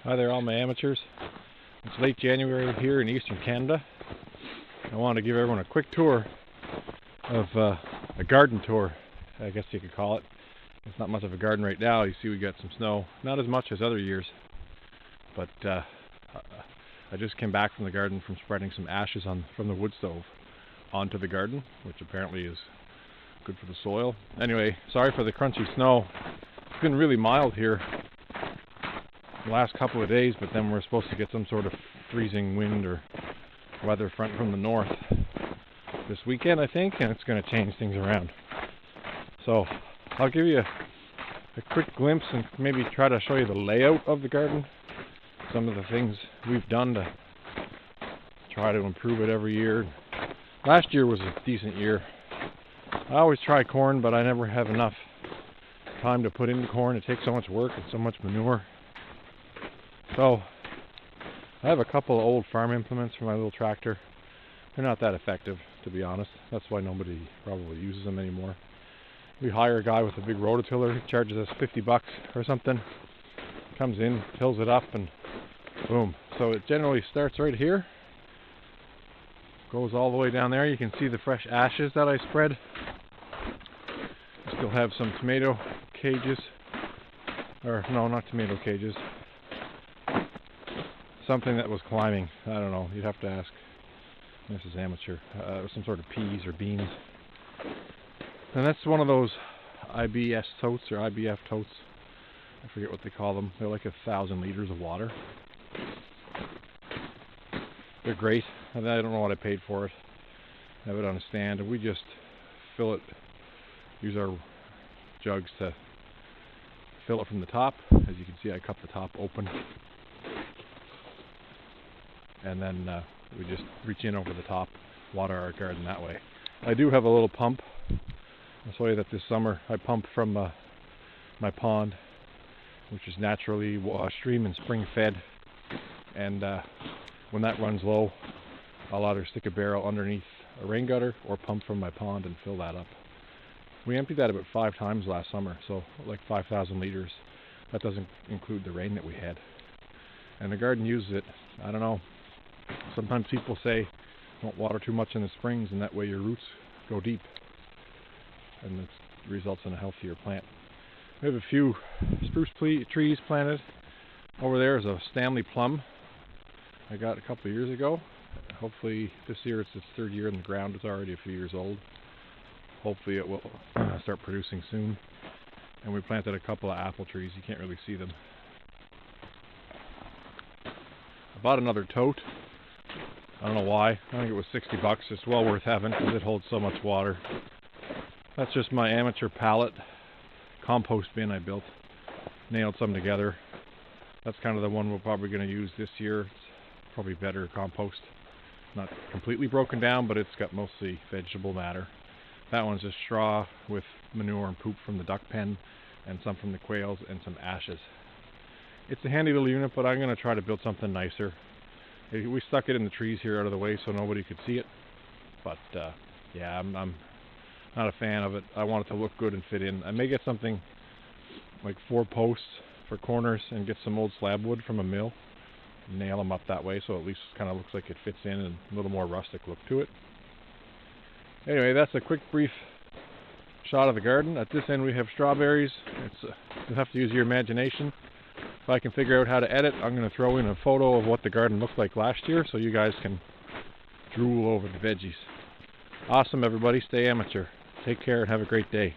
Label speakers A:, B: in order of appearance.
A: Hi there, all my amateurs. It's late January here in eastern Canada. I wanted to give everyone a quick tour of a garden tour, I guess you could call it. It's not much of a garden right now. You see we got some snow, not as much as other years, but I just came back from the garden from spreading some ashes from the wood stove onto the garden, which apparently is good for the soil. Anyway, sorry for the crunchy snow. It's been really mild here the last couple of days, but then we're supposed to get some sort of freezing wind or weather front from the north this weekend, I think, and it's going to change things around. So I'll give you a quick glimpse and maybe try to show you the layout of the garden, some of the things we've done to try to improve it every year. Last year was a decent year. I always try corn, but I never have enough time to put in corn. It takes so much work and so much manure. So I have a couple of old farm implements for my little tractor. They're not that effective, to be honest. That's why nobody probably uses them anymore. We hire a guy with a big rototiller. He charges us $50 or something. Comes in, tills it up, and boom. So it generally starts right here, goes all the way down there. You can see the fresh ashes that I spread. Still have some tomato cages, or no, not tomato cages. Something that was climbing. I don't know. You'd have to ask. This is amateur. Some sort of peas or beans. And that's one of those IBS totes or IBF totes. I forget what they call them. They're like 1,000 liters of water. They're great. And I don't know what I paid for it. I have it on a stand, and we just fill it. Use our jugs to fill it from the top. As you can see, I cut the top open. And then we just reach in over the top, water our garden that way. I do have a little pump. I'll show you that this summer I pump from my pond, which is naturally stream and spring fed. And when that runs low, I'll either stick a barrel underneath a rain gutter or pump from my pond and fill that up. We emptied that about 5 times last summer, so like 5,000 liters. That doesn't include the rain that we had. And the garden uses it. I don't know. Sometimes people say don't water too much in the springs, and that way your roots go deep, and it results in a healthier plant. We have a few spruce trees planted. Over there is a Stanley plum I got a couple of years ago. Hopefully this year it's its 3rd year in the ground. It's already a few years old. Hopefully it will start producing soon. And we planted a couple of apple trees. You can't really see them. I bought another tote. I don't know why. I think it was $60. It's well worth having because it holds so much water. That's just my amateur pallet compost bin I built. Nailed some together. That's kind of the one we're probably going to use this year. It's probably better compost. Not completely broken down, but it's got mostly vegetable matter. That one's just straw with manure and poop from the duck pen, and some from the quails, and some ashes. It's a handy little unit, but I'm going to try to build something nicer. We stuck it in the trees here out of the way so nobody could see it. But yeah, I'm not a fan of it. I want it to look good and fit in. I may get something like 4 posts for corners and get some old slab wood from a mill. Nail them up that way so at least it kind of looks like it fits in and a little more rustic look to it. Anyway, that's a quick brief shot of the garden. At this end we have strawberries. You'll have to use your imagination. If I can figure out how to edit, I'm going to throw in a photo of what the garden looked like last year so you guys can drool over the veggies. Awesome, everybody. Stay amateur. Take care and have a great day.